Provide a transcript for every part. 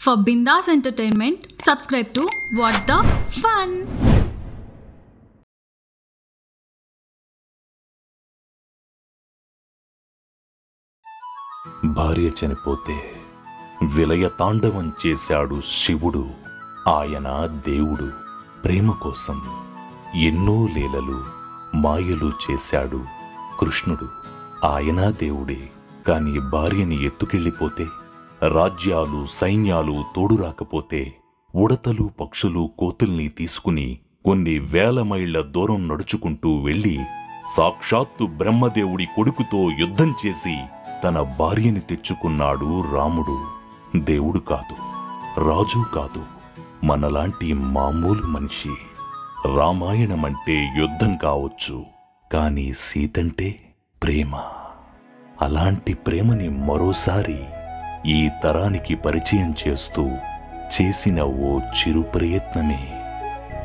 For Bindas Entertainment, subscribe to What the Fun. భార్య చనిపోతే విలయ తాండవం చేశాడు శివుడు. ఆయన దేవుడు. ప్రేమ కోసం ఎన్నో లీలలు మాయలు చేశాడు కృష్ణుడు. ఆయన దేవుడే. కాని భార్యని ఎత్తుకెళ్ళిపోతే, రాజ్యాలు సైన్యాలు తోడు రాకపోతే, ఉడతలు పక్షులు కోతుల్ని తీసుకుని కొన్ని వేల మైళ్ల దూరం నడుచుకుంటూ వెళ్ళి సాక్షాత్తు బ్రహ్మదేవుడి కొడుకుతో యుద్ధం చేసి తన భార్యని తెచ్చుకున్నాడు రాముడు. దేవుడు కాదు, రాజు కాదు, మనలాంటి మామూలు మనిషి. రామాయణమంటే యుద్ధం కావచ్చు, కాని సీతంటే ప్రేమ. అలాంటి ప్రేమని మరోసారి ఈ తరానికి పరిచయం చేస్తూ చేసిన ఓ చిరు ప్రయత్నమే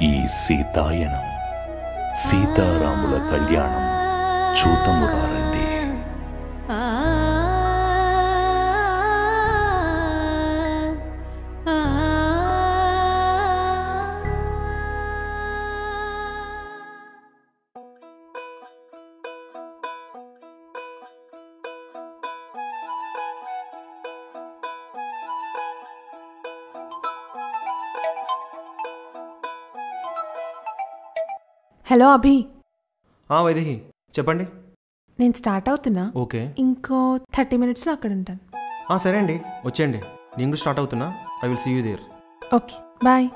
ఈ సీతాయనం. సీతారాముల కళ్యాణం చూతము రారండి. హలో అభి. వైదేహి చెప్పండి. నేను స్టార్ట్ అవుతున్నా. ఓకే, ఇంకో 30 minutesలో అక్కడ ఉంటాను. సరే అండి, వచ్చేయండి. నేను కూడా స్టార్ట్ అవుతున్నా. I will see you there. Okay, bye.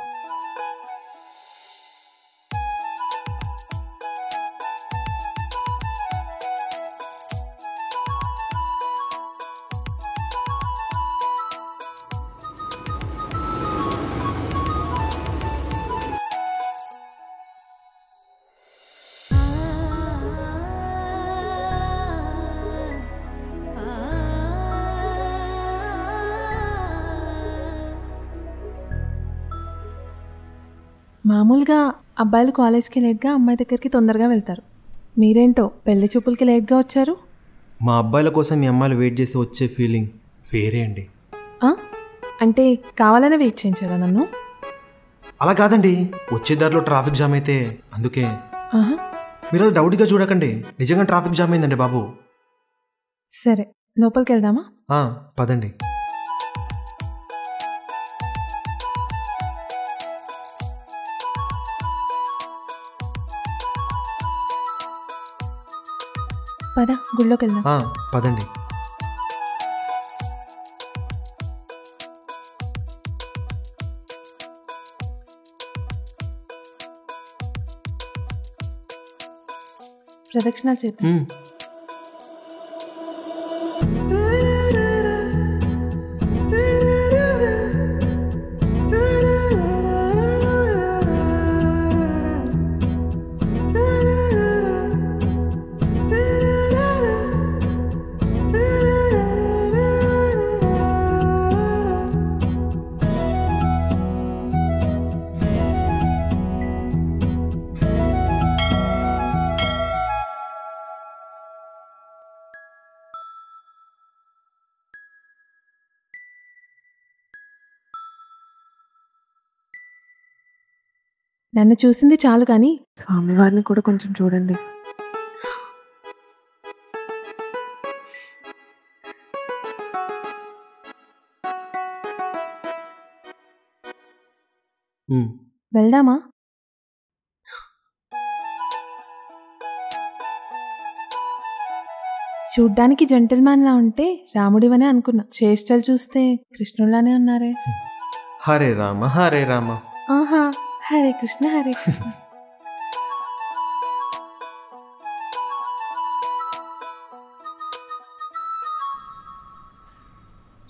మామూలుగా అబ్బాయిలు కాలేజ్కి లేట్గా, అమ్మాయి దగ్గరికి తొందరగా వెళ్తారు. మీరేంటో పెళ్లి చూపులకి లేట్గా వచ్చారు. మా అబ్బాయిల కోసం మీ అమ్మాయిలు వెయిట్ చేస్తే వచ్చే ఫీలింగ్ వేరే అండి. అంటే కావాలనే వెయిట్ చేయించారా నన్ను? అలా కాదండి, వచ్చే దారిలో ట్రాఫిక్ జామ్ అయితే అందుకే. మీరు అలా డౌట్గా చూడకండి, నిజంగా ట్రాఫిక్ జామ్ అయిందండి బాబు. సరే, లోపలికి వెళ్దామా? పదండి. పద, గుళ్ళోకి వెళ్దాం. పదండి. ప్రదక్షిణాలు చేద్దాం. నన్ను చూసింది చాలు కానీ స్వామివారిని కూడా కొంచెం చూడండి. వెళ్దామా? చూడ్డానికి జెంటిల్మ్యాన్లా ఉంటే రాముడివనే అనుకున్నా. చేష్టలు చూస్తే కృష్ణుడిలానే ఉన్నారే. హరే రామ హరే రామ. ఆహా, హరే కృష్ణ హరే కృష్ణ.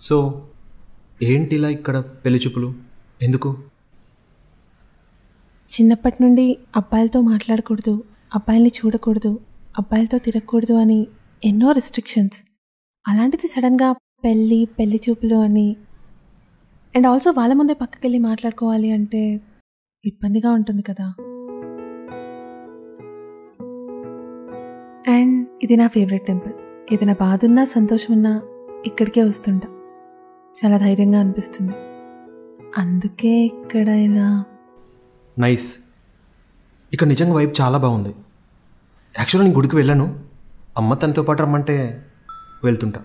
సో ఏంటిలా ఇక్కడ పెళ్లి చూపులు ఎందుకు? చిన్నప్పటి నుండి అబ్బాయిలతో మాట్లాడకూడదు, అబ్బాయిల్ని చూడకూడదు, అబ్బాయిలతో తిరగకూడదు అని ఎన్నో రెస్ట్రిక్షన్స్. అలాంటిది సడన్గా పెళ్ళి చూపులు అని. అండ్ ఆల్సో వాళ్ళ ముందే పక్కకెళ్ళి మాట్లాడుకోవాలి అంటే ఇబ్బందిగా ఉంటుంది కదా. అండ్ ఇది నా ఫేవరెట్ టెంపుల్. ఏదైనా బాధ ఉన్నా సంతోషం ఉన్నా ఇక్కడికే వస్తుంటా. చాలా ధైర్యంగా అనిపిస్తుంది. అందుకే ఇక్కడ ఇలా. నైస్. ఇక్కడ నిజంగా వైబ్ చాలా బాగుంది. యాక్చువల్గా నేను గుడికి వెళ్ళాను, అమ్మ తనతో పాటు రమ్మంటే వెళ్తుంటా.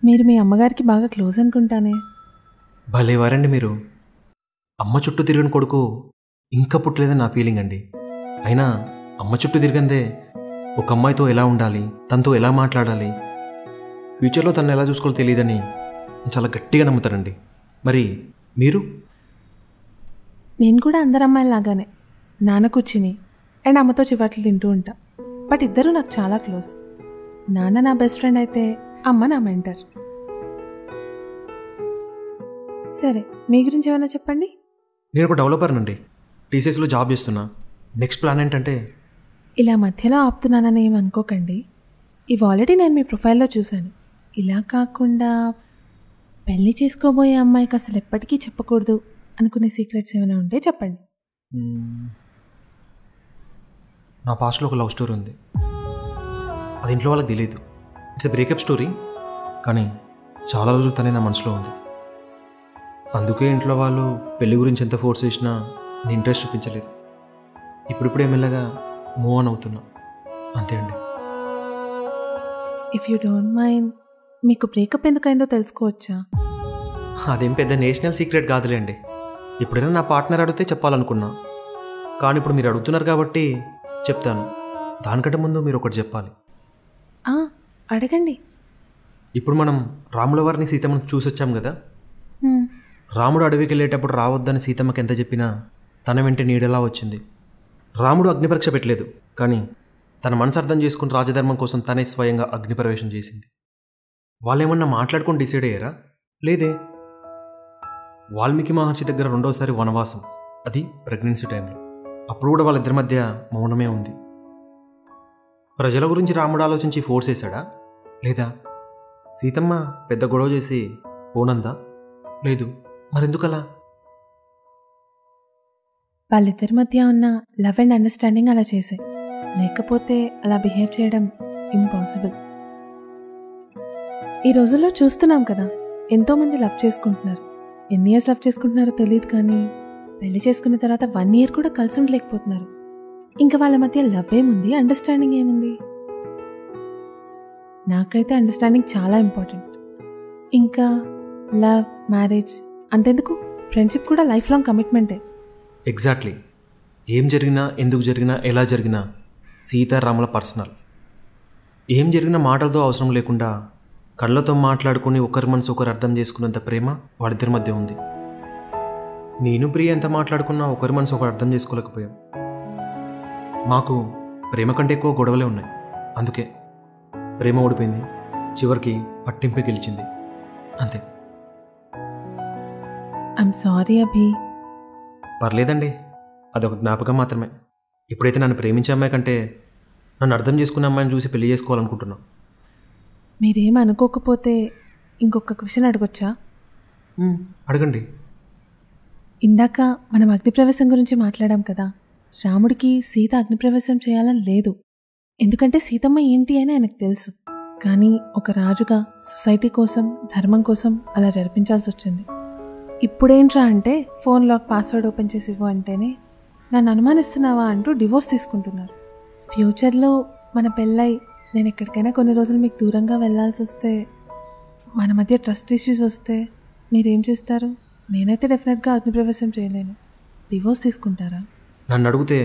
మీరు మీ అమ్మగారికి బాగా క్లోజ్ అనుకుంటానే. భలేవారండి మీరు. అమ్మ చుట్టూ తిరిగిన కొడుకు ఇంకా పుట్టలేదని నా ఫీలింగ్ అండి. అయినా అమ్మ చుట్టూ తిరిగిందే ఒక అమ్మాయితో ఎలా ఉండాలి, తనతో ఎలా మాట్లాడాలి, ఫ్యూచర్లో తను ఎలా చూసుకోవాలో తెలియదని నేను చాలా గట్టిగా నమ్ముతానండి. మరి మీరు? నేను కూడా అందరు అమ్మాయిలాగానే నాన్న కూర్చుని అండ్ అమ్మతో చివాట్లు తింటూ ఉంటా. బట్ ఇద్దరూ నాకు చాలా క్లోజ్. నాన్న నా బెస్ట్ ఫ్రెండ్ అయితే అమ్మ నా మెంటర్. సరే, మీ గురించి ఏమైనా చెప్పండి. నేను ఒక డెవలపర్నండి, టీసీఎస్లో జాబ్ చేస్తున్నా. నెక్స్ట్ ప్లాన్ ఏంటంటే, ఇలా మధ్యలో ఆపుతున్నానని ఏమనుకోకండి. ఇవి ఆల్రెడీ నేను మీ ప్రొఫైల్లో చూశాను. ఇలా కాకుండా పెళ్ళి చేసుకోబోయే అమ్మాయికి అసలు ఎప్పటికీ చెప్పకూడదు అనుకునే సీక్రెట్స్ ఏమైనా ఉంటే చెప్పండి. నా పాస్ట్లో ఒక లవ్ స్టోరీ ఉంది. అది ఇంట్లో వాళ్ళకి తెలియదు. ఇట్స్ ఎ బ్రేకప్ స్టోరీ, కానీ చాలా రోజులు తనే నా మనసులో ఉంది. అందుకే ఇంట్లో వాళ్ళు పెళ్లి గురించి ఎంత ఫోర్స్ చేసినా నేను ఇంట్రెస్ట్ చూపించలేదు. ఇప్పుడిప్పుడే మెల్లగా మూవ్ ఆన్ అవుతున్నా, అంతే అండి. ఇఫ్ యూ డోంట్ మైండ్, మీకు బ్రేకప్ ఎందుకైందో తెలుసుకోవచ్చా? అదేం పెద్ద నేషనల్ సీక్రెట్ కాదులేండి. ఎప్పుడైనా నా పార్ట్నర్ అడిగితే చెప్పాలనుకున్నా, కానీ ఇప్పుడు మీరు అడుగుతున్నారు కాబట్టి చెప్తాను. దానికంటే ముందు మీరు ఒకటి చెప్పాలి. అడగండి. ఇప్పుడు మనం రాముల వారిని సీతమ్మను చూసొచ్చాం కదా. రాముడు అడవికి వెళ్ళేటప్పుడు రావద్దని సీతమ్మకి ఎంత చెప్పినా తన వెంట నీడలా వచ్చింది. రాముడు అగ్నిపరీక్ష పెట్టలేదు, కానీ తన మనసు అర్థం చేసుకుని రాజధర్మం కోసం తనే స్వయంగా అగ్నిప్రవేశం చేసింది. వాళ్ళేమన్నా మాట్లాడుకొని డిసైడ్ అయ్యారా? లేదే. వాల్మీకి మహర్షి దగ్గర రెండోసారి వనవాసం, అది ప్రెగ్నెన్సీ టైంలో. అప్పుడు కూడా వాళ్ళిద్దరి మధ్య మౌనమే ఉంది. ప్రజల గురించి రాముడు ఆలోచించి ఫోర్స్ చేశాడా? లేదా సీతమ్మ పెద్ద గొడవ చేసి పోనందా? లేదు. మరెందుకలా? వాళ్ళిద్దరి మధ్య ఉన్న లవ్ అండ్ అండర్స్టాండింగ్ అలా చేశాయి. లేకపోతే అలా బిహేవ్ చేయడం ఇంపాసిబుల్. ఈ రోజుల్లో చూస్తున్నాం కదా, ఎంతోమంది లవ్ చేసుకుంటున్నారు. ఎన్ని ఇయర్స్ లవ్ చేసుకుంటున్నారో తెలియదు, కానీ పెళ్లి చేసుకున్న తర్వాత 1 year కూడా కలిసి ఉండలేకపోతున్నారు. ఇంకా వాళ్ళ మధ్య లవ్ ఏముంది, అండర్స్టాండింగ్ ఏముంది? నాకైతే అండర్స్టాండింగ్ చాలా ఇంపార్టెంట్. ఇంకా లవ్, మ్యారేజ్ అంతెందుకు, ఫ్రెండ్షిప్ కూడా లైఫ్ లాంగ్ కమిట్మెంటే. ఎగ్జాక్ట్లీ. ఏం జరిగినా, ఎందుకు జరిగినా, ఎలా జరిగినా సీతారాముల పర్సనల్. ఏం జరిగినా మాటలతో అవసరం లేకుండా కళ్ళతో మాట్లాడుకుని ఒకరి మనసు ఒకరు అర్థం చేసుకున్నంత ప్రేమ వాళ్ళిద్దరి మధ్య ఉంది. నేను ప్రియ ఎంత మాట్లాడుకున్నా ఒకరి మనసు ఒకరు అర్థం చేసుకోలేకపోయాం. మాకు ప్రేమ కంటే ఎక్కువ గొడవలే ఉన్నాయి. అందుకే ప్రేమ ఓడిపోయింది, చివరికి పట్టింపే గెలిచింది, అంతే. ఐమ్ సారీ అభి. పర్లేదండి, అదొక జ్ఞాపకం మాత్రమే. ఇప్పుడైతే నన్ను ప్రేమించే అమ్మాయి కంటే నన్ను అర్థం చేసుకునే అమ్మాయిని చూసి పెళ్లి చేసుకోవాలనుకుంటున్నా. మీరేం అనుకోకపోతే ఇంకొక క్వశ్చన్ అడగొచ్చా? అడగండి. ఇందాక మనం అగ్నిప్రవేశం గురించి మాట్లాడాం కదా. రాముడికి సీత అగ్నిప్రవేశం చేయాలని లేదు, ఎందుకంటే సీతమ్మ ఏంటి అని ఆయనకు తెలుసు. కానీ ఒక రాజుగా సొసైటీ కోసం, ధర్మం కోసం అలా జరిపించాల్సి వచ్చింది. ఇప్పుడేంట్రా అంటే ఫోన్ లాక్ పాస్వర్డ్ ఓపెన్ చేసి ఇవ్వు అంటేనే నన్ను అనుమానిస్తున్నావా అంటూ డివోర్స్ తీసుకుంటున్నారు. ఫ్యూచర్లో మన పెళ్ళై నేను ఎక్కడికైనా కొన్ని రోజులు మీకు దూరంగా వెళ్ళాల్సి వస్తే, మన మధ్య ట్రస్ట్ ఇష్యూస్ వస్తే మీరేం చేస్తారు? నేనైతే డెఫినెట్గా అగ్నిప్రవేశం చేయలేను. డివోర్స్ తీసుకుంటారా? నన్ను అడిగితే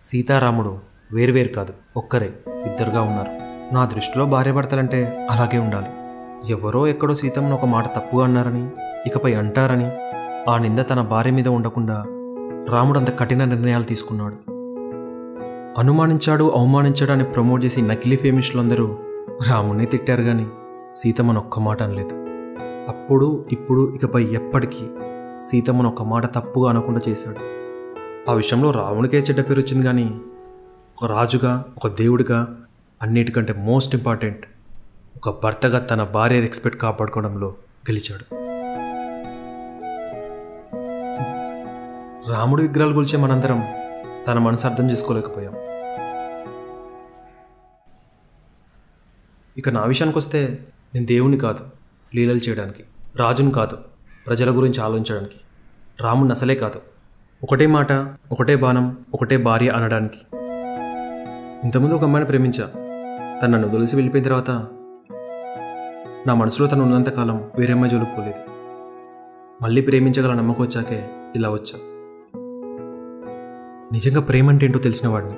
సీతారాముడు వేరువేరు కాదు, ఒక్కరే, ఇద్దరుగా ఉన్నారు. నా దృష్టిలో భార్యాభర్తలంటే అలాగే ఉండాలి. ఎవరో ఎక్కడో సీతమ్మను ఒక మాట తప్పుగా అన్నారని, ఇకపై అంటారని ఆ నింద తన భార్య మీద ఉండకుండా రాముడు అంత కఠిన నిర్ణయాలు తీసుకున్నాడు. అనుమానించాడు, అవమానించాడు అని ప్రమోట్ చేసి నకిలీ ఫేమిస్టులందరూ రాముడిని తిట్టారు, కానీ సీతమ్మను ఒక్క మాట అనలేదు. అప్పుడు, ఇప్పుడు, ఇకపై ఎప్పటికీ సీతమ్మను ఒక మాట తప్పుగా అనకుండా చేశాడు. ఆ విషయంలో రాముడికే చెడ్డ పేరు వచ్చింది, కానీ ఒక రాజుగా, ఒక దేవుడిగా, అన్నిటికంటే మోస్ట్ ఇంపార్టెంట్ ఒక భర్తగా తన భార్య రెస్పెక్ట్ కాపాడుకోవడంలో గెలిచాడు. రాముడి విగ్రహాలు గురించే మనందరం తన మనసు అర్థం చేసుకోలేకపోయాం. ఇక నా విషయానికి వస్తే, నేను దేవుణ్ణి కాదు లీలలు చేయడానికి, రాజును కాదు ప్రజల గురించి ఆలోచించడానికి. రాముడిని అసలే కాదు. ఒకటే మాట, ఒకటే బాణం, ఒకటే భార్య అనడానికి. ఇంతకుముందు ఒక అమ్మాయిని ప్రేమించా. తను నన్ను వదిలేసి వెళ్ళిపోయిన తర్వాత నా మనసులో తను ఉన్నంతకాలం వేరే అమ్మాయి జోలికి పోలేదు. మళ్ళీ ప్రేమించగల నమ్మకం వచ్చాకే ఇలా వచ్చా. నిజంగా ప్రేమ అంటే ఏంటో తెలిసిన వాడిని.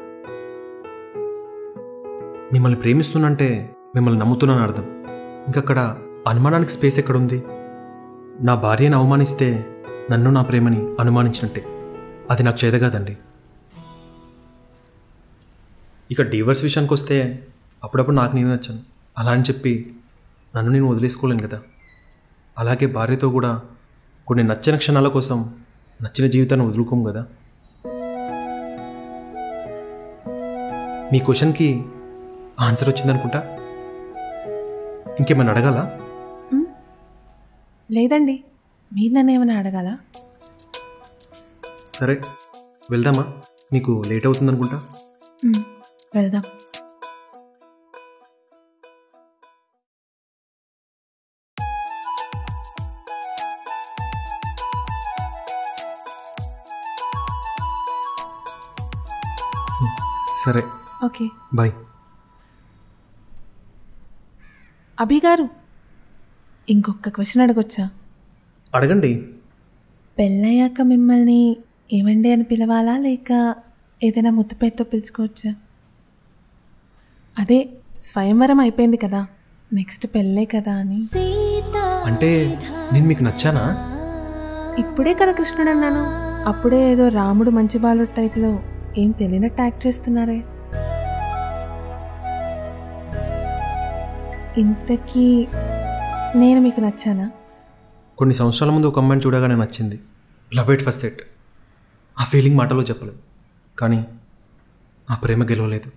మిమ్మల్ని ప్రేమిస్తున్నంటే మిమ్మల్ని నమ్ముతున్నాను అర్థం. ఇంకక్కడ అనుమానానికి స్పేస్ ఎక్కడుంది? నా భార్యను అవమానిస్తే నన్ను నా ప్రేమని అనుమానించినట్టే. అది నాకు చేదగాదండి. ఇక డివోర్స్ విషయానికి వస్తే అప్పుడప్పుడు నాకు నేను నచ్చాను అలా అని చెప్పి నన్ను నేను వదిలేసుకోలేను కదా. అలాగే భార్యతో కూడా కొన్ని నచ్చిన క్షణాల కోసం నచ్చిన జీవితాన్ని వదులుకోము కదా. మీ క్వశ్చన్కి ఆన్సర్ వచ్చిందనుకుంటా. ఇంకేమైనా అడగాల? లేదండి, మీరు నన్ను ఏమైనా అడగాల? సరే వెళ్దామా? మీకు లేట్ అవుతుందనుకుంటా. వెళ్దాం. సరే, ఓకే, బాయ్. అభి గారు, ఇంకొక క్వశ్చన్ అడగొచ్చా? అడగండి. పెళ్ళయ్యాక మిమ్మల్ని ఏమండి అని పిలవాలా, లేక ఏదైనా ముద్దు పేరుతో పిలుచుకోవచ్చా? అదే స్వయంవరం అయిపోయింది కదా, నెక్స్ట్ పెళ్ళే కదా అని. అంటే నేను మీకు నచ్చానా? ఇప్పుడే కదా కృష్ణుడు అన్నాను, అప్పుడే ఏదో రాముడు మంచి బాలుడు టైప్లో ఏం తెలియనట్టు యాక్ట్ చేస్తున్నారే. ఇంతకీ నేను మీకు నచ్చానా? కొన్ని సంవత్సరాల ముందు ఒక అమ్మాయిని చూడగానే నచ్చింది. Love at first site. ఆ ఫీలింగ్ మాటలో చెప్పలేం. కానీ ఆ ప్రేమ గెలవలేదు.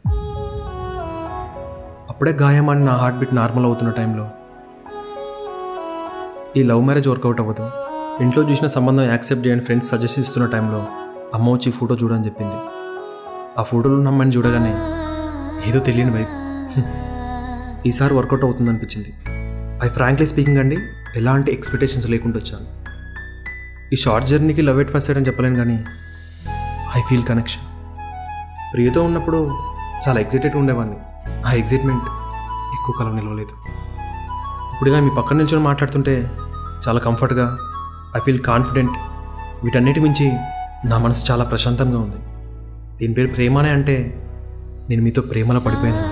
అప్పుడే గాయమని నా హార్ట్ బీట్ నార్మల్ అవుతున్న టైంలో ఈ లవ్ మ్యారేజ్ వర్కౌట్ అవ్వదు, ఇంట్లో చూసిన సంబంధం యాక్సెప్ట్ చేయని ఫ్రెండ్స్ సజెస్ట్ ఇస్తున్న టైంలో అమ్మ వచ్చి ఫోటో చూడని చెప్పింది. ఆ ఫోటోలో ఉన్న అమ్మాయిని చూడగానే ఏదో తెలియని వైపు ఈసారి వర్కౌట్ అవుతుంది అనిపించింది. ఐ ఫ్రాంక్లీ స్పీకింగ్ అండి, ఎలాంటి ఎక్స్పెక్టేషన్స్ లేకుండా వచ్చాను. ఈ షార్ట్ జర్నీకి లవ్ ఎట్ ఫస్ట్ సైట్ అని చెప్పలేను, కానీ ఐ ఫీల్ కనెక్షన్. ప్రియతో ఉన్నప్పుడు చాలా ఎగ్జైటెడ్గా ఉండేవాడిని. ఆ ఎగ్జైట్మెంట్ ఎక్కువ కాలం నిలవలేదు. ఇప్పుడు ఇలా మీ పక్కన నిల్చొని మాట్లాడుతుంటే చాలా కంఫర్ట్గా, ఐ ఫీల్ కాన్ఫిడెంట్. వీటన్నిటి మించి నా మనసు చాలా ప్రశాంతంగా ఉంది. దీని పేరు ప్రేమనే అంటే నేను మీతో ప్రేమలో పడిపోయానండి.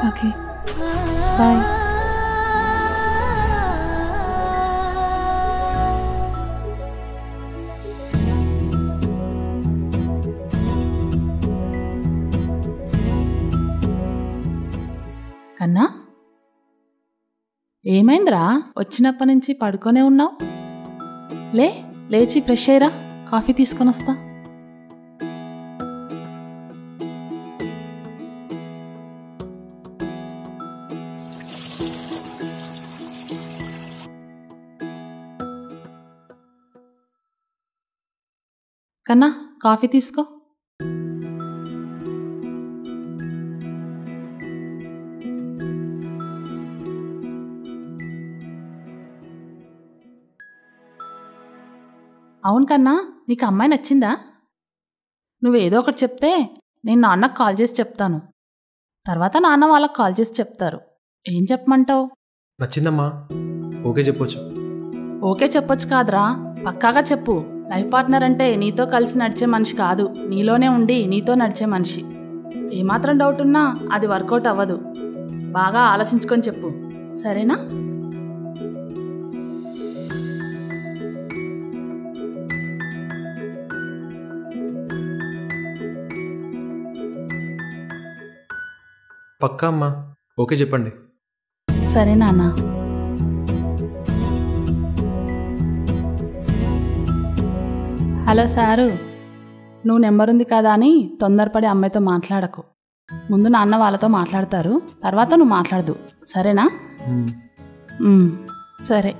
Okay, bye. కన్నా, ఏమైందిరా? వచ్చినప్పటి నుంచి పడుకొనే ఉన్నావు. లేచి ఫ్రెష్ అయ్యిరా, కాఫీ తీసుకొని వస్తా. కన్నా, కాఫీ తీసుకో. అవును కన్నా, నీకు అమ్మాయి నచ్చిందా? నువ్వేదో ఒకటి చెప్తే నేను నాన్నకు కాల్ చేసి చెప్తాను. తర్వాత నాన్న వాళ్ళకి కాల్ చేసి చెప్తారు. ఏం చెప్పమంటావు? నచ్చిందమ్మా, ఓకే చెప్పొచ్చు. ఓకే చెప్పొచ్చు కాదురా, పక్కాగా చెప్పు. లైఫ్ పార్ట్నర్ అంటే నీతో కలిసి నడిచే మనిషి కాదు, నీలోనే ఉండి నీతో నడిచే మనిషి. ఏమాత్రం డౌట్ ఉన్నా అది వర్కౌట్ అవ్వదు. బాగా ఆలోచించుకొని చెప్పు, సరేనా? పక్కా అమ్మా, ఓకే చెప్పండి. సరే నాన్న. హలో సారు, నువ్వు నెంబర్ ఉంది కదా అని తొందరపడి అమ్మాయితో మాట్లాడకు. ముందు నాన్న వాళ్ళతో మాట్లాడతారు, తర్వాత నువ్వు మాట్లాడదు, సరేనా? సరే.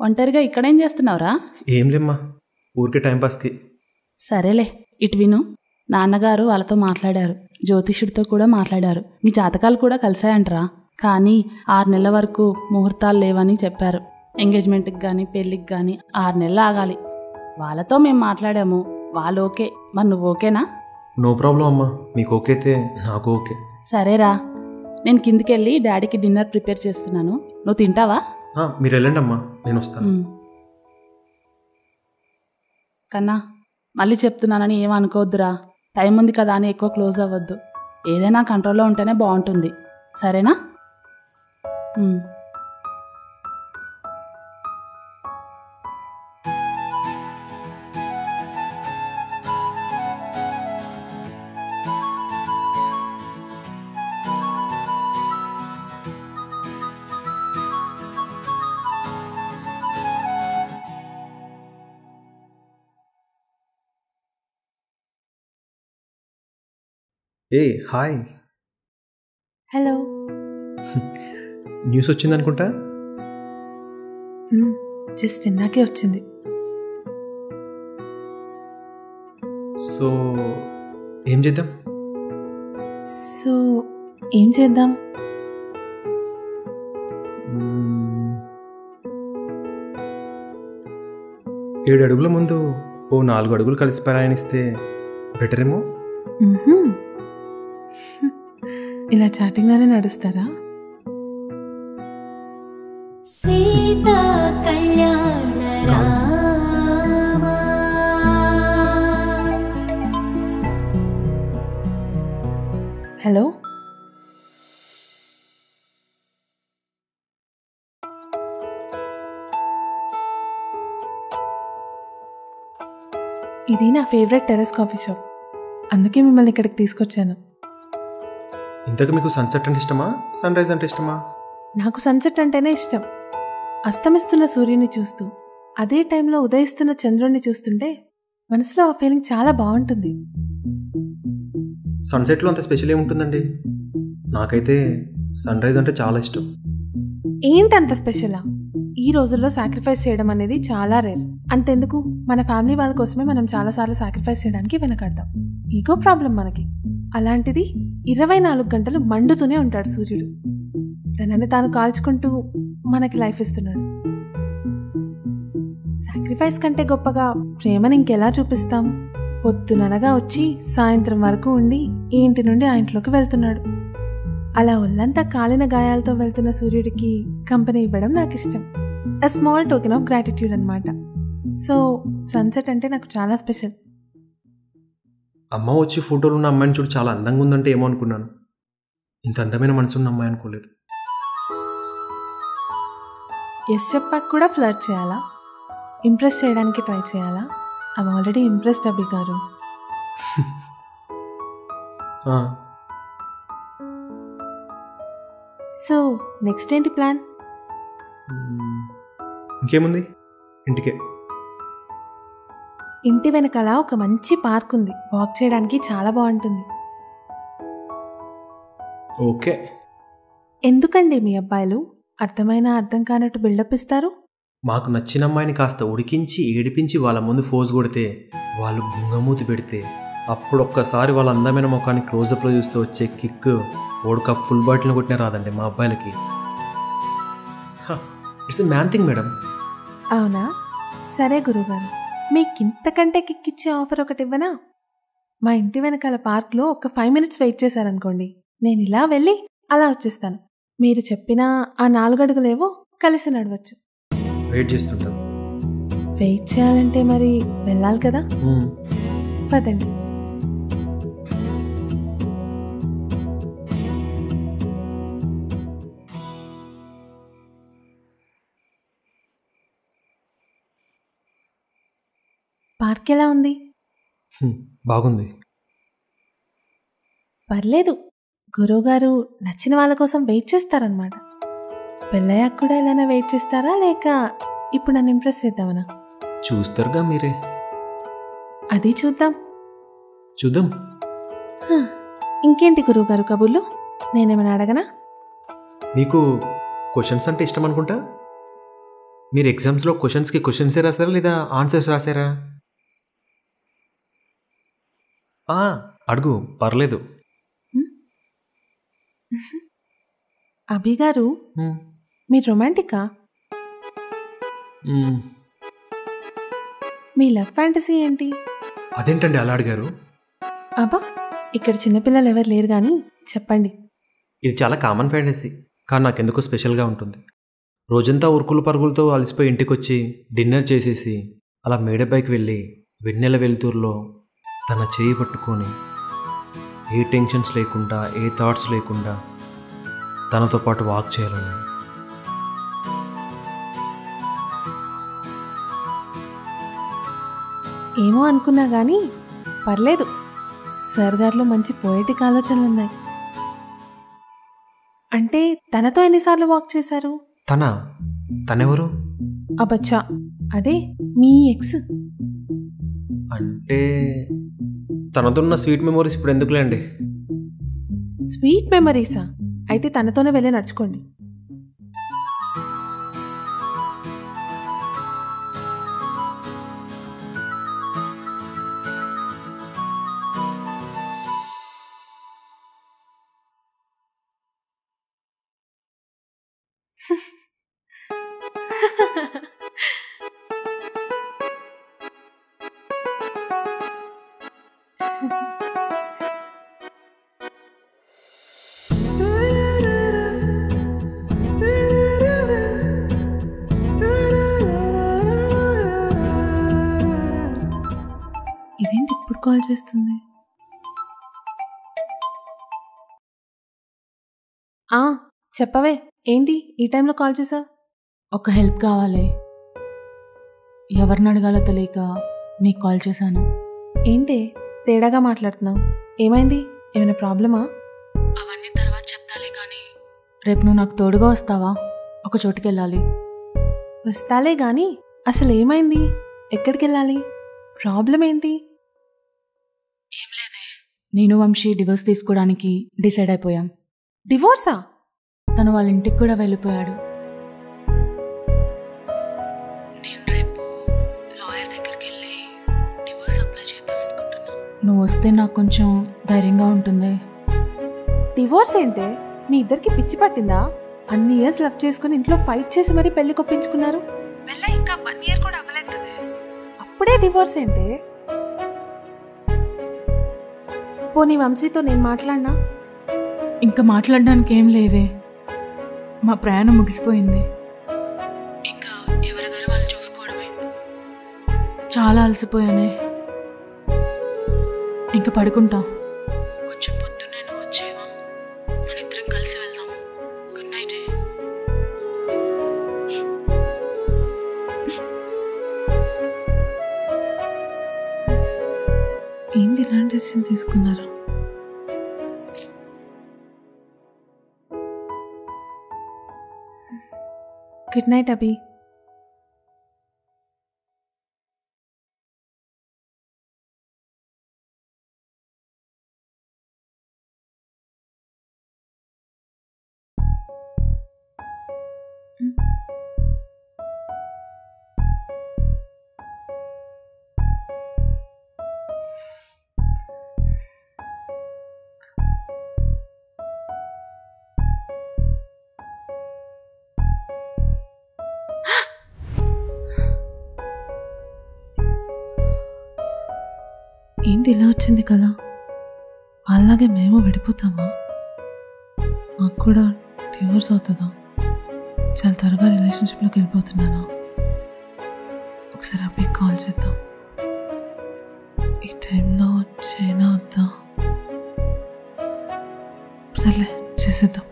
ఒంటరిగా ఇక్కడేం చేస్తున్నావురా? ఏం లేమ్మా, ఊరికే టైంపాస్కి. సరేలే, ఇటు విను. నాన్నగారు వాళ్ళతో మాట్లాడారు, జ్యోతిష్యుడితో కూడా మాట్లాడారు. మీ జాతకాలు కూడా కలిసాయంటరా. కానీ 6 నెలల వరకు ముహూర్తాలు లేవని చెప్పారు. ఎంగేజ్మెంట్కి కానీ పెళ్ళికి కానీ 6 నెలలు ఆగాలి. వాళ్ళతో మేము మాట్లాడాము, వాళ్ళు ఓకే. మరి నువ్వు ఓకేనా? నో ప్రాబ్లం అమ్మా, మీకు ఓకే అయితే నాకు ఓకే. సరేరా, నేను కిందికెళ్ళి డాడీకి డిన్నర్ ప్రిపేర్ చేస్తున్నాను. నువ్వు తింటావా? మీరు వెళ్ళండి అమ్మా, నేను వస్తాను. కన్నా, మళ్ళీ చెప్తున్నానని ఏమనుకోవద్దురా. టైం ఉంది కదా అని ఎక్కువ క్లోజ్ అవ్వద్దు. ఏదైనా కంట్రోల్లో ఉంటేనే బాగుంటుంది. సరేనా? ఏ హాయ్. హలో. న్యూస్ వచ్చిందనుకుంటా. జస్ట్ ఇందాకే వచ్చింది. సో ఏం చేద్దాం? సో ఏం చేద్దాం? 7 అడుగుల ముందు ఓ 4 అడుగులు కలిసి ప్రయాణిస్తే బెటరేమో. ఇలా చాటింగ్గానే నడుస్తారా? సీతా కళ్యాణ రామ. హలో. ఇది నా ఫేవరెట్ టెర్రస్ కాఫీ షాప్, అందుకే మిమ్మల్ని ఇక్కడికి తీసుకొచ్చాను. ఇంతకు మీకు సన్సెట్ అంటే ఇష్టమా, సన్ రైజ్ అంటే ఇష్టమా? నాకు సన్సెట్ అంటేనే ఇష్టం. అస్తమిస్తున్న సూర్యుని చూస్తూ అదే టైంలో ఉదయిస్తున్న చంద్రుడిని చూస్తుంటే మనసులో ఆ ఫీలింగ్ చాలా బాగుంటుంది. సన్సెట్లో అంత స్పెషల్ ఏముంటుందండి? నాకైతే సన్ రైజ్ అంటే చాలా ఇష్టం. ఏంటంత స్పెషలా? ఈ రోజుల్లో సాక్రిఫైస్ చేయడం అనేది చాలా రేర్. అంతెందుకు, మన ఫ్యామిలీ వాళ్ళ కోసమే మనం చాలాసార్లు సాక్రిఫైస్ చేయడానికి వెనకడతాం. ఈగో ప్రాబ్లం మనకి. అలాంటిది 24 గంటలు మండుతూనే ఉంటాడు సూర్యుడు. తనని తాను కాల్చుకుంటూ మనకి లైఫ్ ఇస్తున్నాడు. సాక్రిఫైస్ కంటే గొప్పగా ప్రేమని ఇంకెలా చూపిస్తాం? పొద్దుననగా వచ్చి సాయంత్రం వరకు ఉండి ఈ ఇంటి నుండి ఆ ఇంట్లోకి వెళ్తున్నాడు. అలా ఒళ్ళంతా కాలిన గాయాలతో వెళ్తున్న సూర్యుడికి కంపెనీ ఇవ్వడం నాకు ఇష్టం. A small token of gratitude అనమాట. సో సన్సెట్ అంటే నాకు చాలా స్పెషల్. అమ్మ వచ్చి ఫోటోలు ఉన్న అమ్మాయిని చూడు చాలా అందంగా ఉందంటే ఏమో అనుకున్నాను. ఇంత అందమైన మనసున్న అమ్మాయి అనుకోలేదు. ఎస్ చెప్పాక కూడా ఫ్లర్ట్ చేయాలా? ఇంప్రెస్ చేయడానికి ట్రై చేయాలా? ఐమ్ ఆల్రెడీ ఇంప్రెస్డ్ అభి గారు. సో నెక్స్ట్ ఏంటి ప్లాన్? ఇంకేముంది, ఇంటికే. ఇంటి వెనకాల ఒక మంచి పార్క్ ఉంది, వాక్ చేయడానికి చాలా బాగుంటుంది. ఓకే. ఎందుకండి మీ అబ్బాయిలు అర్థమైనా అర్థం కానట్టు బిల్డప్ ఇస్తారు? మాకు నచ్చిన అమ్మాయిని కాస్త ఉడికించి ఏడిపించి వాళ్ళ ముందు ఫోజ్ కొడితే, వాళ్ళు బుంగమూతి పెడితే, అప్పుడు ఒక్కసారి వాళ్ళ అందమైన ముఖాన్ని క్లోజప్లో చూస్తే వచ్చే కిక్ ఓడక ఫుల్ బాటిల్ని కొట్టినా రాదండి మా అబ్బాయిలకి. It's a man thing madam. అవునా? సరే గురుగారు, మీకు ఇంతకంటే కిక్ ఇచ్చే ఆఫర్ ఒకటి ఇవ్వనా? మా ఇంటి వెనకాల పార్క్లో ఒక 5 minutes వెయిట్ చేశారనుకోండి, నేను ఇలా వెళ్ళి అలా వచ్చేస్తాను. మీరు చెప్పిన ఆ 4 అడుగులేవో కలిసి నడవచ్చు. వెయిట్ చేస్తుంటాను. వెయిట్ చేయాలంటే మరి వెళ్ళాలి కదా. పదండి. పార్క్ ఎలా ఉంది? బాగుంది. పర్లేదు, గురువుగారు నచ్చిన వాళ్ళ కోసం వెయిట్ చేస్తారనమాట. పెళ్ళయ్యాక కూడా ఇలానే వెయిట్ చేస్తారా, లేక ఇప్పుడు నన్ను ఇంప్రెస్ చేద్దామనా? చూస్తారుగా మీరే. అది చూద్దాం. చూద్దాం. ఇంకేంటి గురువుగారు కబుర్లు? నేనేమైనా అడగనా? మీకు క్వశ్చన్స్ అంటే ఇష్టం అనుకుంటా. మీరు ఎగ్జామ్స్లో క్వశ్చన్స్కి క్వశ్చన్సే రాసారా లేదా ఆన్సర్స్ రాసారా? అడుగు, పర్లేదు. అభి గారు, మీరు రొమాంటికా? మీ లవ్ ఫ్యాంటసీ ఏంటి? అదేంటండి అలా అడిగారు? అబ్బా, ఇక్కడ చిన్నపిల్లలు ఎవరు లేరు కానీ చెప్పండి. ఇది చాలా కామన్ ఫ్యాంటసీ, కానీ నాకెందుకో స్పెషల్గా ఉంటుంది. రోజంతా ఉరుకులు పరుగులతో అలసిపోయి ఇంటికి వచ్చి డిన్నర్ చేసేసి అలా మేడపైకి వెళ్ళి వెన్నెల వెలుతురులో తన చేయి పట్టుకొని ఏ టెన్షన్స్ లేకుండా ఏ థాట్స్ లేకుండా తనతో పాటు వాక్ చేయాలని. ఏమో అనుకున్నా కానీ పర్లేదు, సార్ గారిలో మంచి పోయిటిక్ ఆలోచనలు ఉన్నాయి. అంటే తనతో ఎన్నిసార్లు వాక్ చేశారు? తనెవరు? అబచ్చా, అదే మీ ఎక్స్. అంటే తనతో ఉన్న స్వీట్ మెమోరీస్ ఇప్పుడు ఎందుకులేండి. స్వీట్ మెమరీసా? అయితే తనతోనే వెళ్ళి నడుచుకోండి. ఇదేంటి ఇప్పుడు కాల్ చేస్తుంది? చెప్పవే, ఏంటి ఈ టైంలో కాల్ చేసావు? ఒక హెల్ప్ కావాలి. ఎవరిని అడగాలో తెలియక నీకు కాల్ చేశాను. ఏంటి తేడాగా మాట్లాడుతున్నావు? ఏమైంది? ఏమైనా ప్రాబ్లమా? అవన్నీ తర్వాత చెప్తాలే కానీ రేపు నువ్వు నాకు తోడుగా వస్తావా? ఒక చోటుకి వెళ్ళాలి. వస్తాలే కానీ అసలు ఏమైంది? ఎక్కడికి వెళ్ళాలి? ప్రాబ్లం ఏంటి? ఏం లేదే, నేను వంశీ డివోర్స్ తీసుకోవడానికి డిసైడ్ అయిపోయాం. డివోర్సా? తను వాళ్ళ ఇంటికి కూడా వెళ్ళిపోయాడు. నేను రేపు లాయర్ దగ్గరికి వెళ్ళి డివోర్స్ అప్లై చేద్దాం అనుకుంటున్నా. నువ్వు వస్తే నాకు కొంచెం ధైర్యంగా ఉంటుంది. డివోర్స్ ఏంటే? మీ ఇద్దరికి పిచ్చి పట్టిందా? అన్ని ఇయర్స్ లవ్ చేసుకుని ఇంట్లో ఫైట్ చేసి మరీ పెళ్లి కొప్పించుకున్నారు. పెళ్ళి ఇంకా 1 year కూడా అవ్వలేదు కదే, అప్పుడే డివోర్స్ ఏంటే? పోనీ వంశీతో నేను మాట్లాడినా? ఇంకా మాట్లాడడానికి ఏం లేవే, మా ప్రయాణం ముగిసిపోయింది. ఇంకా ఎవరిదారి వాళ్ళు చూసుకోవడమే. చాలా అలసిపోయానే, ఇంకా పడుకుంటా. కొంచెం పొద్దున్నే నువ్వు వచ్చేవా? మన ఇద్దరం కలిసి వెళ్దాం. Good night. ఏంటి ఇలాంటి డెసిషన్ తీసుకున్నారు? గుడ్ నైట్ అభి. ఏంటి ఇలా వచ్చింది కదా? అలాగే మేము విడిపోతామా? మాకు కూడా డివోర్స్ అవుతుందా? చాలా త్వరగా రిలేషన్షిప్లోకి వెళ్ళిపోతున్నానా? ఒకసారి అబ్బాయి కాల్ చేద్దాం. ఈ టైంలో వచ్చేనా వద్దా? సర్లే చేసేద్దాం.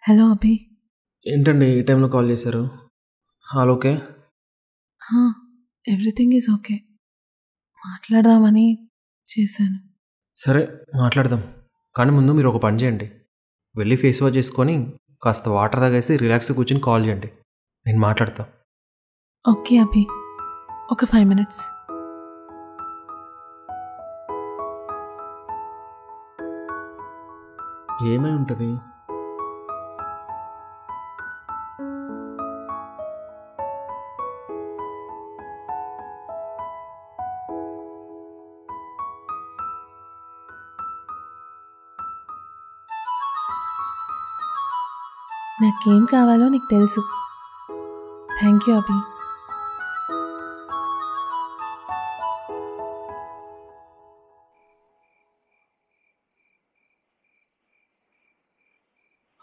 హలో అభి. ఏంటండి ఈ టైంలో కాల్ చేశారు? All okay? Everything is okay. మాట్లాడదామని చేశాను. సరే మాట్లాడదాం, కానీ ముందు మీరు ఒక పని చేయండి. వెళ్ళి ఫేస్ వాష్ చేసుకొని కాస్త వాటర్ తాగేసి రిలాక్స్గా కూర్చొని కాల్ చేయండి, నేను మాట్లాడతా. ఓకే అభి, ఒక 5 minutes. ఏమై ఉంటుంది? నాకేం కావాలో నీకు తెలుసు. Thank you Abhi.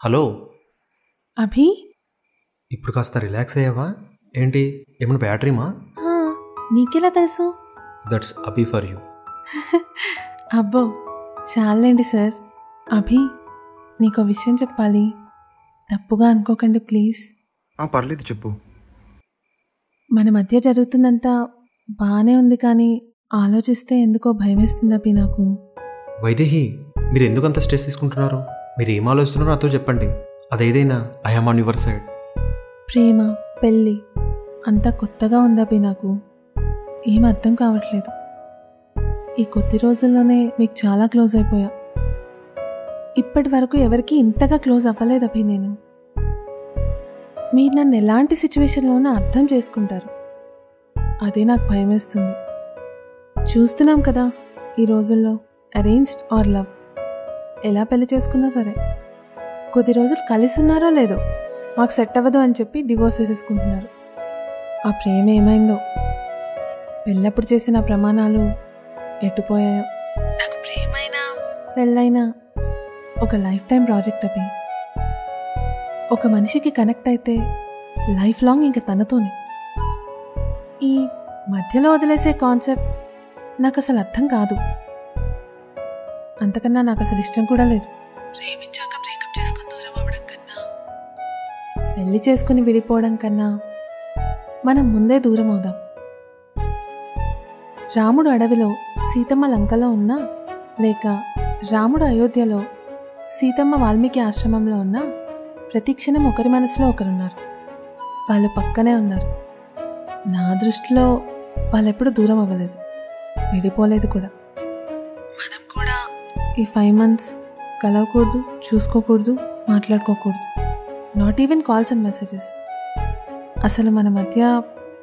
హలో అభి, ఇప్పుడు కాస్త రిలాక్స్ అయ్యావా ఏంటి? ఏమైనా బ్యాటరీమా? నీకెలా తెలుసు? That's Abhi for you. అబ్బో చాలండి సార్. అభి, నీకో విషయం చెప్పాలి, తప్పుగా అనుకోకండి ప్లీజ్. పర్లేదు చెప్పు. మన మధ్య జరుగుతుందంతా బాగానే ఉంది, కానీ ఆలోచిస్తే ఎందుకో భయమేస్తుంది అభి నాకు. వైదేహి, మీరు ఎందుకు అంత స్ట్రెస్ తీసుకుంటున్నారు? మీరు ఏం ఆలోచిస్తున్నారో నాతో చెప్పండి. అదేదైనా I am on your side. ప్రేమ, పెళ్ళి అంతా కొత్తగా ఉంది అభి నాకు. ఏం అర్థం కావట్లేదు. ఈ కొద్ది రోజుల్లోనే మీకు చాలా క్లోజ్ అయిపోయా. ఇప్పటి వరకు ఎవరికి ఇంతగా క్లోజ్ అవ్వలేదు అభి నేను. మీరు నన్ను ఎలాంటి సిచ్యువేషన్లోనూ అర్థం చేసుకుంటారు, అదే నాకు భయమేస్తుంది. చూస్తున్నాం కదా ఈ రోజుల్లో అరేంజ్డ్ ఆర్ లవ్, ఎలా పెళ్లి చేసుకున్నా సరే కొద్ది రోజులు కలిసి ఉన్నారో లేదో మాకు సెట్ అవ్వదు అని చెప్పి డివోర్స్ చేసేసుకుంటున్నారు. ఆ ప్రేమ ఏమైందో, పెళ్ళప్పుడు చేసిన ప్రమాణాలు ఎట్టుపోయాయో. నాకు ప్రేమైనా పెళ్ళైనా ఒక లైఫ్ టైం ప్రాజెక్ట్ అవి. ఒక మనిషికి కనెక్ట్ అయితే లైఫ్ లాంగ్ ఇంక తనతోనే. ఈ మధ్యలో వదిలేసే కాన్సెప్ట్ నాకు అసలు అర్థం కాదు. అంతకన్నా నాకు అసలు ఇష్టం కూడా లేదు. ప్రేమించాక బ్రేకప్ చేసుకుని దూరం అవ్వడం కన్నా, పెళ్లి చేసుకుని విడిపోవడం కన్నా మనం ముందే దూరం అవుదాం. రాముడు అడవిలో సీతమ్మ లంకలో ఉన్నా, లేక రాముడు అయోధ్యలో సీతమ్మ వాల్మీకి ఆశ్రమంలో ఉన్నా, ప్రతి క్షణం ఒకరి మనసులో ఒకరున్నారు. వాళ్ళు పక్కనే ఉన్నారు. నా దృష్టిలో వాళ్ళెప్పుడు దూరం అవ్వలేదు, విడిపోలేదు కూడా. మనం కూడా ఈ 5 months కలవకూడదు, చూసుకోకూడదు, మాట్లాడుకోకూడదు. Not even calls and messages. అసలు మన మధ్య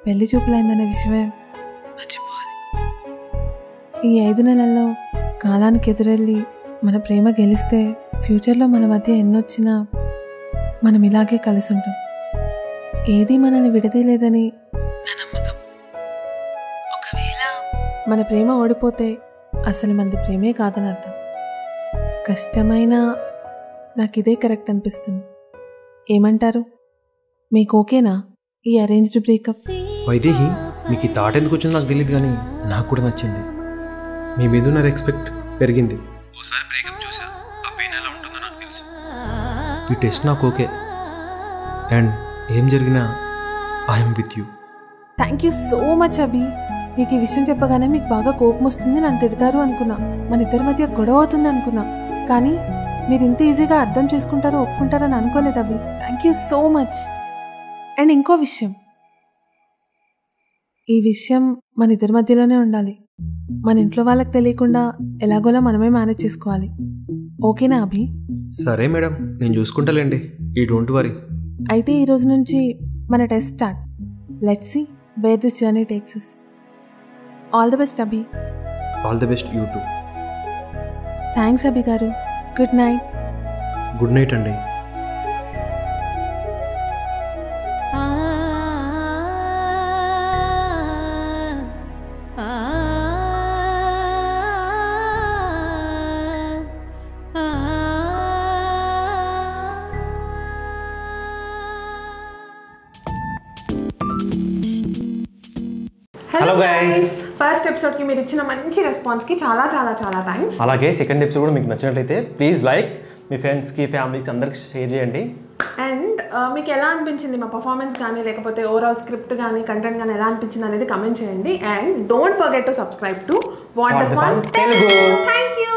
పెళ్లి చూపులైందనే విషయమే మర్చిపోవాలి. ఈ 5 నెలల్లో కాలానికి ఎదురెళ్ళి మన ప్రేమ గెలిస్తే ఫ్యూచర్లో మన మధ్య ఎన్నొచ్చినా మనం ఇలాగే కలిసి ఉంటాం. ఏది మనల్ని విడదీయలేదని నా నమ్మకం. ఒకవేళ మన ప్రేమ ఓడిపోతే అసలు మనది ప్రేమే కాదని అర్థం. కష్టమైనా నాకు ఇదే కరెక్ట్ అనిపిస్తుంది. ఏమంటారు? మీకు ఓకేనా ఈ అరేంజ్డ్ బ్రేకప్? వైదేహి, మీకు ఈ థాట్ ఎందుకు వచ్చిందో నాకు తెలియదు, కానీ నాకు కూడా నచ్చింది. మీ మీద నా రెస్పెక్ట్ పెరిగింది. ఒకసారి బ్రేకప్ చూసా, ఆ పెయిన్ ఎలా ఉంటుందో నాకు తెలుసు. ఈ టెస్ట్ నాకు ఓకే, అండ్ ఏం జరిగినా I'm with you. Thank you so much Abhi. మీకు ఈ విషయం చెప్పగానే మీకు బాగా కోపం వస్తుంది, నన్ను తిడతారు అనుకున్నా, మన ఇద్దరి మధ్య గొడవ అవుతుంది అనుకున్నా. కానీ మీరు ఇంత ఈజీగా అర్థం చేసుకుంటారో ఒప్పుకుంటారని అనుకోలేదు Abhi. Thank you so much. And ఇంకో విషయం, ఈ విషయం మన ఇద్దరి మధ్యలోనే ఉండాలి. మన ఇంట్లో వాళ్ళకి తెలియకుండా ఎలాగోలా మనమే మేనేజ్ చేసుకోవాలి. ఓకేనా అభి? సరే మేడం, నేను చూసుకుంటాలేండి, ఈ డోంట్ వరీ. అయితే ఈ రోజు నుంచి మన test start. Let's see where this journey takes us. All the best Abhi. All the best you too. Thanks Abhi garu. Good night. Good night అండి. హలో గైస్, ఫస్ట్ ఎపిసోడ్కి మీరు ఇచ్చిన మంచి రెస్పాన్స్కి చాలా చాలా చాలా థ్యాంక్స్. అలాగే సెకండ్ ఎపిసోడ్ కూడా మీకు నచ్చినట్లయితే ప్లీజ్ లైక్, మీ ఫ్రెండ్స్కి ఫ్యామిలీకి అందరికి షేర్ చేయండి. అండ్ మీకు ఎలా అనిపించింది మా పర్ఫార్మెన్స్ కానీ లేకపోతే ఓవరాల్ స్క్రిప్ట్ కానీ కంటెంట్ కానీ ఎలా అనిపించింది అనేది కమెంట్ చేయండి. And don't forget to subscribe to what the fun Telugu. Thank you.